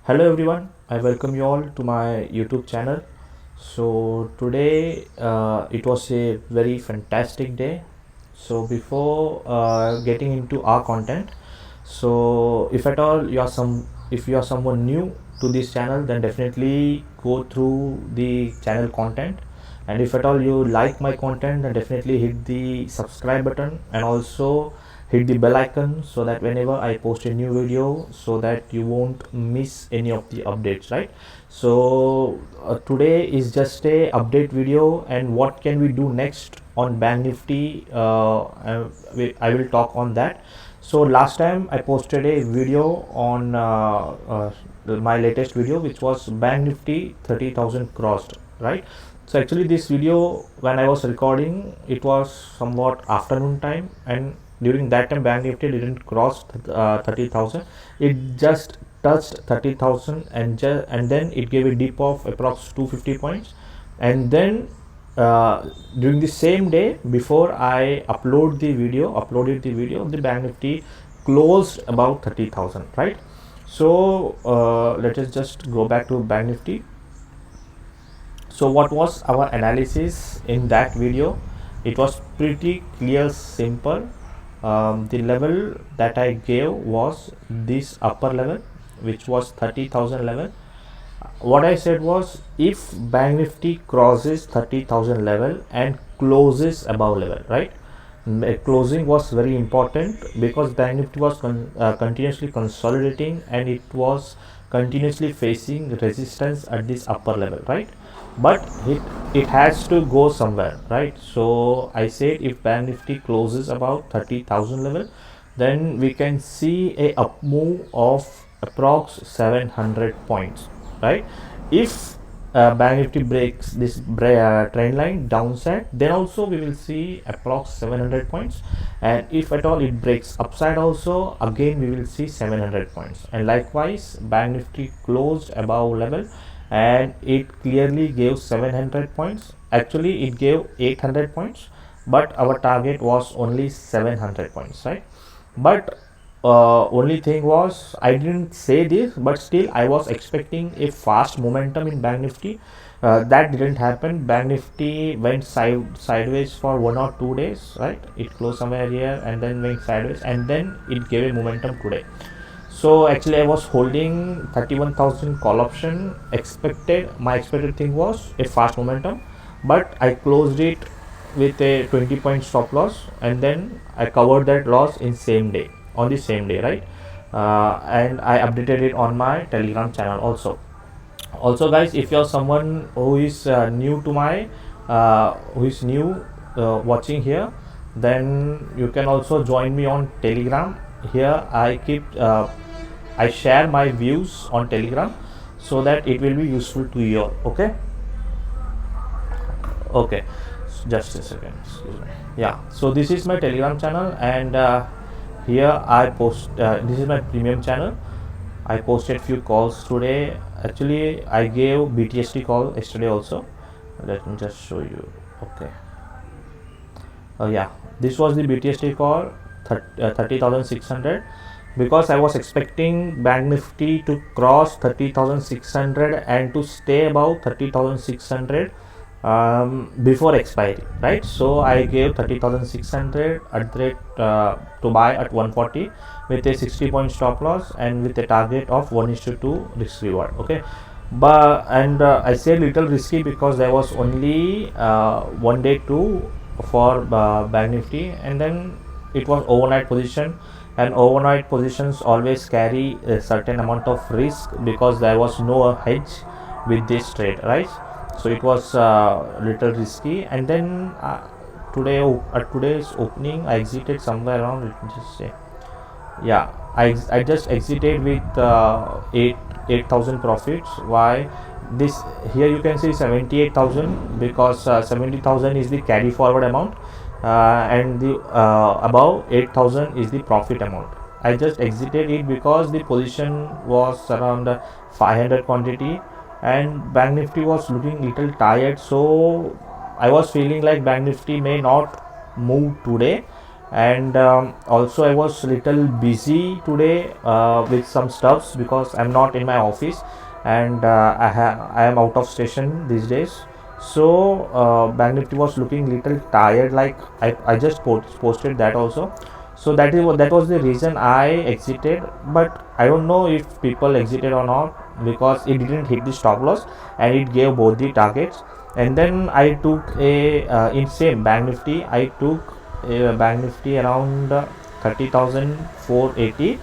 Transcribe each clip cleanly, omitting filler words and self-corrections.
Hello everyone, I welcome you all to my YouTube channel. So today it was a very fantastic day. So before getting into our content, so if at all if you are someone new to this channel, then definitely go through the channel content. And if at all you like my content, then definitely hit the subscribe button and also hit the bell icon so that whenever I post a new video, so that you won't miss any of the updates, right? So today is just a update video, and what can we do next on Bank Nifty, I will talk on that. So last time I posted a video on my latest video, which was Bank Nifty 30,000 crossed, right? So actually this video, when I was recording, it was somewhat afternoon time, and during that time Bank Nifty didn't cross 30,000. It just touched 30,000, and then it gave a dip of approx 250 points. And then during the same day, before I uploaded the video, the Bank Nifty closed about 30,000, right? So let us just go back to Bank Nifty. So what was our analysis in that video? It was pretty clear, simple. The level that I gave was this upper level, which was 30,000 level. What I said was, if Bank Nifty crosses 30,000 level and closes above level, right? Closing was very important because Bank Nifty was continuously consolidating, and it was continuously facing resistance at this upper level, right? But it has to go somewhere, right? So I said, if Bank Nifty closes about 30,000 level, then we can see a up move of approx 700 points, right? If Bank Nifty breaks this trend line downside, then also we will see approx 700 points. And if at all it breaks upside also, again we will see 700 points. And likewise, Bank Nifty closed above level and it clearly gave 700 points. Actually it gave 800 points, but our target was only 700 points, right? But only thing was, I didn't say this, but still I was expecting a fast momentum in Bank Nifty. That didn't happen. Bank Nifty went sideways for 1 or 2 days, right? It closed somewhere here and then went sideways, and then it gave a momentum today. So actually I was holding 31,000 call option. My expected thing was a fast momentum, but I closed it with a 20 point stop loss, and then I covered that loss in same day, on the same day, right? And I updated it on my Telegram channel also. Also guys, if you're someone who is new to my who is new watching here, then you can also join me on Telegram. Here I share my views on Telegram, so that it will be useful to you all. Okay, just a second, excuse me. Yeah, so this is my Telegram channel, and here I post this is my premium channel. I posted few calls today. Actually I gave BTST call yesterday also. Let me just show you. Okay, yeah, this was the BTST call, 30,600, because I was expecting Bank Nifty to cross 30,600 and to stay above 30,600 before expiry, right? So I gave 30,600 at the rate to buy at 140 with a 60 point stop loss and with a target of 1:2 risk reward. Okay, but I said little risky because there was only 1 day too for Bank Nifty, and then it was overnight position, and overnight positions always carry a certain amount of risk because there was no hedge with this trade, right? So it was little risky. And then today at today's opening I exited somewhere around, let me just say, yeah, I just exited with 8,000 profits. Why? This here you can see 78,000, because 70,000 is the carry forward amount, and the above 8,000 is the profit amount. I just exited it because the position was around 500 quantity, and Bank Nifty was looking little tired, so I was feeling like Bank Nifty may not move today. and also I was little busy today with some stuffs because I'm not in my office, and I am out of station these days. So Bank Nifty was looking little tired, like I just posted that also. So that was the reason I exited, but I don't know if people exited or not, because it didn't hit the stop loss and it gave both the targets. And then I took a in same Bank Nifty, I took a Bank Nifty around 30,480,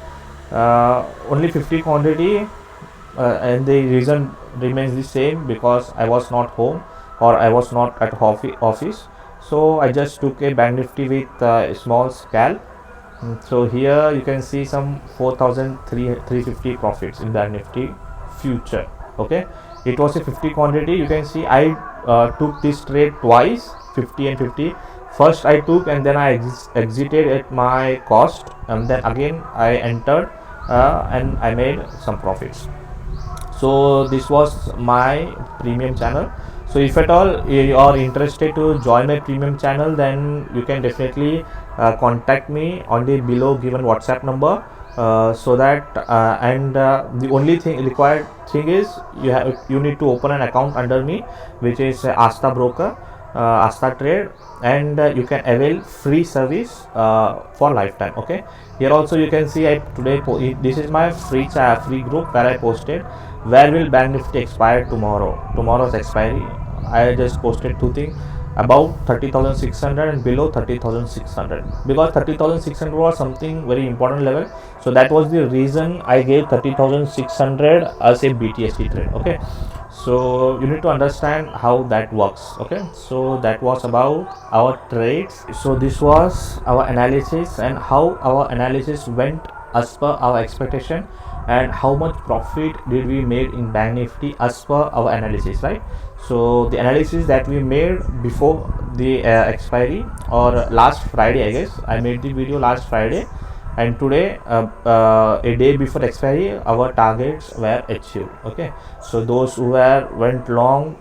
only 50 quantity, and the reason remains the same because I was not home or I was not at office. So I just took a Bank Nifty with a small scalp. So here you can see some 4,350 profits in Bank Nifty future. Okay, it was a 50 quantity. You can see I took this trade twice, 50 and 50. First I took and then I exited at my cost, and then again I entered and I made some profits. So this was my premium channel. So if at all you are interested to join my premium channel, then you can definitely contact me on the below given WhatsApp number, so that the only thing required thing is you need to open an account under me, which is Asta Broker, Asta Trade, and you can avail free service for lifetime. Okay, here also you can see this is my free group where I posted where will Bank Nifty expire tomorrow's expiry. I just posted two things about 30,600 and below 30,600, because 30,600 was something very important level. So that was the reason I gave 30,600 as a BTST trade. Okay, so you need to understand how that works. Okay, so that was about our trades. So this was our analysis and how our analysis went as per our expectation, and how much profit did we made in Bank Nifty as per our analysis, right? So the analysis that we made before the expiry, or last Friday, I guess I made the video last Friday, and today a day before expiry our targets were achieved. Okay, so those who went long,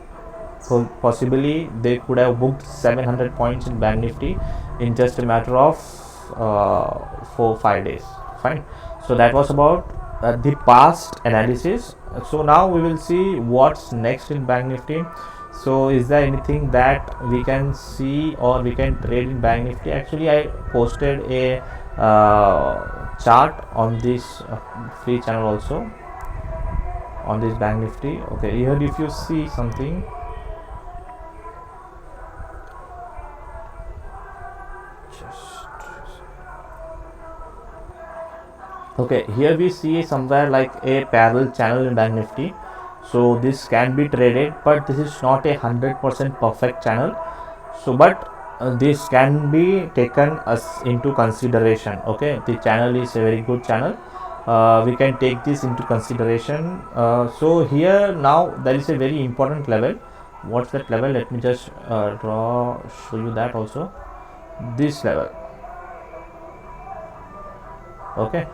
so possibly they could have booked 700 points in Bank Nifty in just a matter of 4-5 days. Fine. So that was about the past analysis. So now we will see what's next in Bank Nifty. So is there anything that we can see or we can trade in Bank Nifty? Actually I posted a chart on this free channel also on this Bank Nifty. Okay, here if you see something, okay, here we see somewhere like a parallel channel in Bank Nifty. So this can be traded, but this is not a 100% perfect channel. So but this can be taken as into consideration. Okay, the channel is a very good channel. We can take this into consideration. So here now there is a very important level. What's that level? Let me just show you that also. This level. Okay,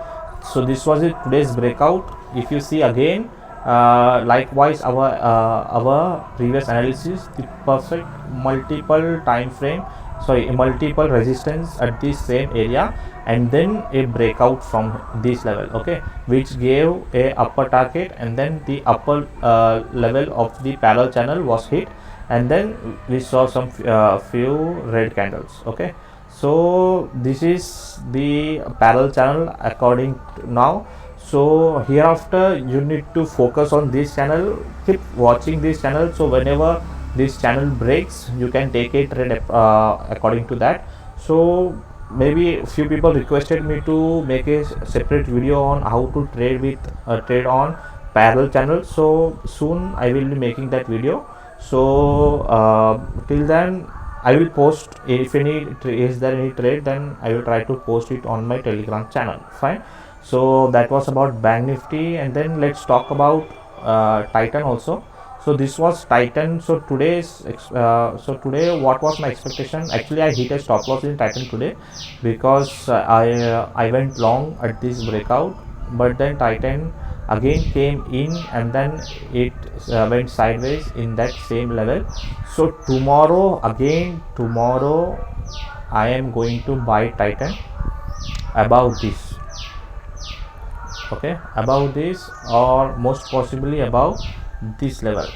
so this was it, today's breakout. If you see again, likewise our previous analysis, the perfect multiple time frame, multiple resistance at this same area, and then a breakout from this level. Okay, which gave a upper target, and then the upper level of the parallel channel was hit, and then we saw some few red candles. Okay, so this is the parallel channel according to now. So hereafter you need to focus on this channel, keep watching this channel. So whenever this channel breaks, you can take a trade according to that. So maybe a few people requested me to make a separate video on how to trade on parallel channel. So soon I will be making that video. So till then I will post, if is there any trade, then I will try to post it on my Telegram channel. Fine. So that was about Bank Nifty, and then let's talk about Titan also. So this was Titan. So today what was my expectation? Actually I hit a stop loss in Titan today because I went long at this breakout, but then Titan again came in and then it went sideways in that same level. So tomorrow I am going to buy Titan above this, okay, above this, or most possibly above this level.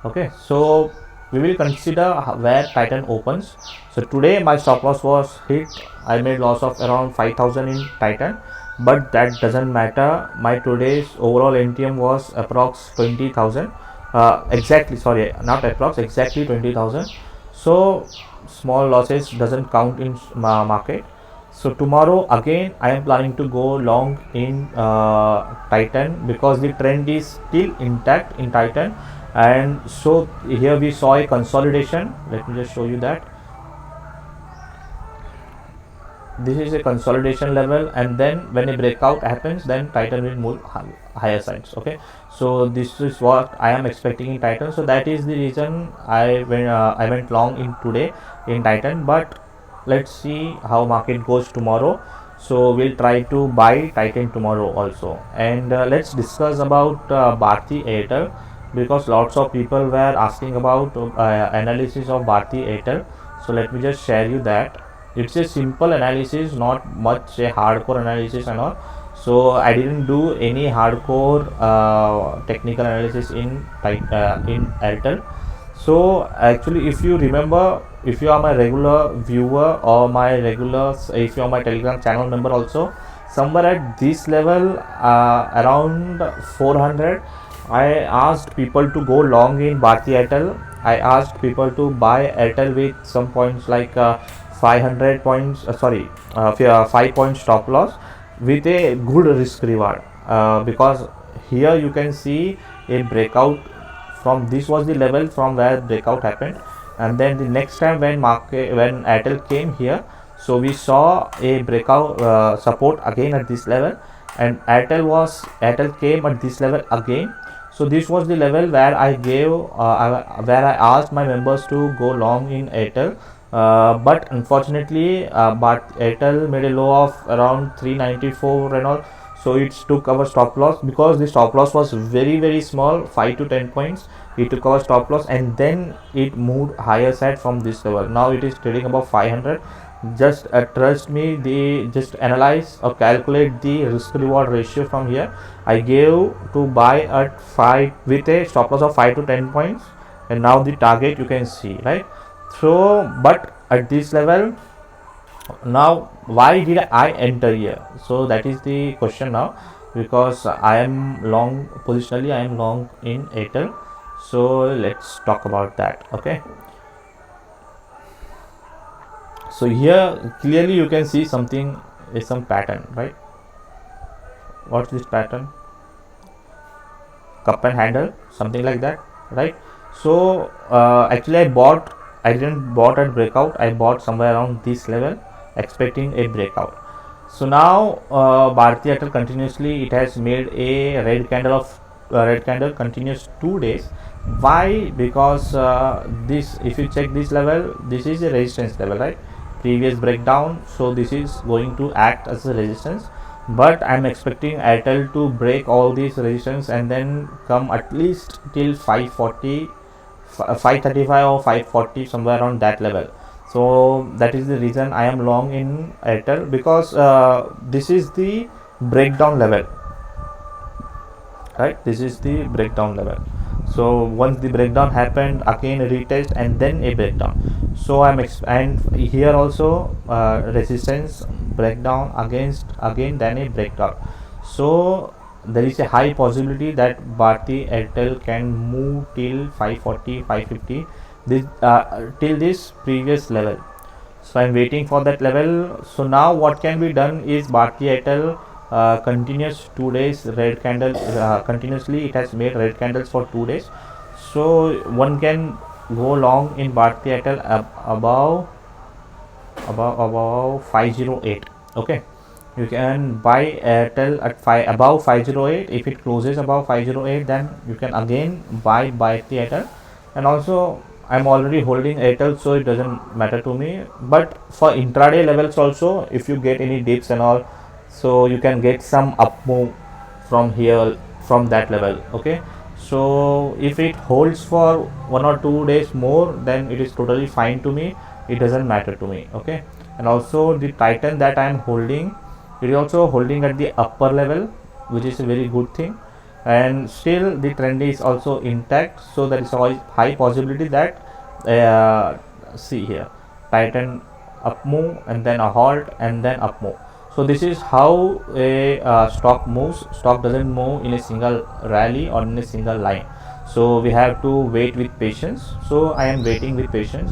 Okay, so we will consider where Titan opens. So today my stop loss was hit. I made loss of around 5,000 in Titan, but that doesn't matter. My today's overall NTM was approx 20,000. Exactly, sorry, not approx, exactly 20,000. So small losses doesn't count in market. So tomorrow again I am planning to go long in Titan, because the trend is still intact in Titan. And so here we saw a consolidation. Let me just show you that this is a consolidation level, and then when a breakout happens, then Titan will move higher sides. Okay, so this is what I am expecting in Titan. So that is the reason I went long in today in Titan. But let's see how market goes tomorrow. So we'll try to buy Titan tomorrow also. And let's discuss about Bharti Airtel, because lots of people were asking about analysis of Bharti Airtel. So let me just share you that. It's a simple analysis, not much a hardcore analysis and all. So I didn't do any hardcore technical analysis in Airtel. So actually, if you remember, if you are my regular viewer or my regular, if you are my Telegram channel member also, somewhere at this level, around 400, I asked people to go long in Bharti Airtel. I asked people to buy Airtel with some points like 500 points, 5 points stop loss with a good risk reward, because here you can see a breakout from this was the level from where breakout happened. And then the next time when Airtel came here, so we saw a breakout support again at this level, and Airtel came at this level again. So this was the level where I asked my members to go long in Airtel. But unfortunately, but Airtel made a low of around 394 and all. So it took our stop loss, because the stop loss was very small, 5 to 10 points. It took our stop loss, and then it moved higher side from this level. Now it is trading above 500. Just trust me, they just analyze or calculate the risk reward ratio from here. I gave to buy at 5 with a stop loss of 5 to 10 points, and now the target you can see, right? So but at this level, now why did I enter here? So that is the question now, because I am long positionally, I am long in Airtel. So let's talk about that. Okay, so here clearly you can see something is some pattern, right? What's this pattern? Cup and handle, something like that, right? So actually I didn't bought at breakout. I bought somewhere around this level, expecting a breakout. So now Bharti Airtel continuously, it has made a red candle continuous 2 days. Why? Because this, if you check this level, this is a resistance level, right? Previous breakdown, so this is going to act as a resistance. But I'm expecting Airtel to break all these resistance and then come at least till 540, 535 or 540, somewhere around that level. So that is the reason I am long in Airtel, because this is the breakdown level, right? This is the breakdown level. So once the breakdown happened, again a retest and then a breakdown. So and here also resistance, breakdown, again then a breakdown. So there is a high possibility that Bharti Airtel can move till 540, 550, this till this previous level. So I'm waiting for that level. So now what can be done is Bharti Airtel continuous 2 days red candle, continuously it has made red candles for 2 days. So one can go long in Bharti Airtel above 508. Okay, you can buy Airtel at above 508. If it closes above 508, then you can again buy Bharti Airtel. And also I'm already holding Airtel, so it doesn't matter to me. But for intraday levels also, if you get any dips and all, so you can get some up move from here, from that level. Okay, So if it holds for 1 or 2 days more, then it is totally fine to me. It doesn't matter to me. Okay. And also the Titan that I am holding, it is also holding at the upper level, which is a very good thing. And still the trend is also intact, so there is a high possibility that see here, Titan up move and then a halt and then up move. So this is how a stock moves. Stock doesn't move in a single rally or in a single line, so we have to wait with patience. So I am waiting with patience.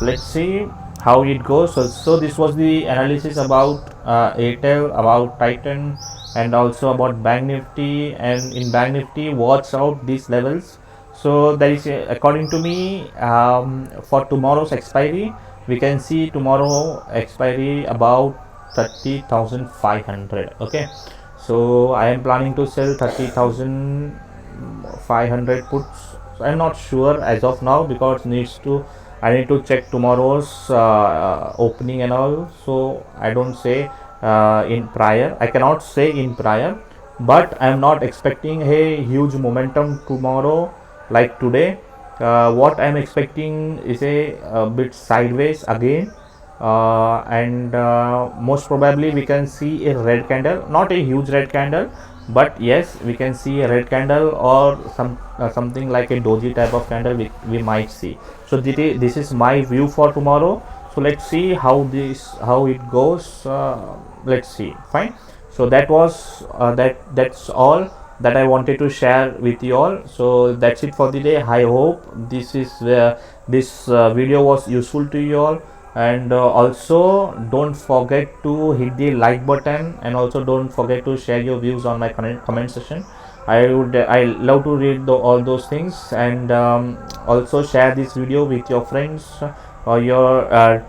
Let's see how it goes. So this was the analysis about Airtel, about Titan, and also about Bank Nifty. And in Bank Nifty, watch out these levels. So there is according to me, for tomorrow's expiry, we can see tomorrow expiry about 30,500. Okay, so I am planning to sell 30,500 puts. I'm not sure as of now because I need to check tomorrow's opening and all. So I don't say in prior. I cannot say in prior, but I'm not expecting a huge momentum tomorrow like today. What I'm expecting is a bit sideways again, and most probably we can see a red candle, not a huge red candle, but yes, we can see a red candle or something like a doji type of candle we might see. So this is my view for tomorrow. So let's see how it goes. Let's see. Fine. So that was that's all that I wanted to share with you all. So that's it for the day. I hope this video was useful to you all. And also don't forget to hit the like button, and also don't forget to share your views on my comment section. I love to read all those things. And also share this video with your friends or your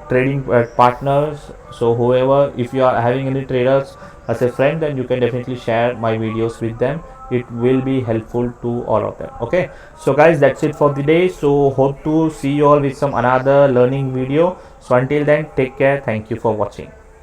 trading partners. So whoever, if you are having any traders as a friend, then you can definitely share my videos with them. It will be helpful to all of them. Okay, so guys, that's it for the day. So hope to see you all with some another learning video. So until then, take care. Thank you for watching.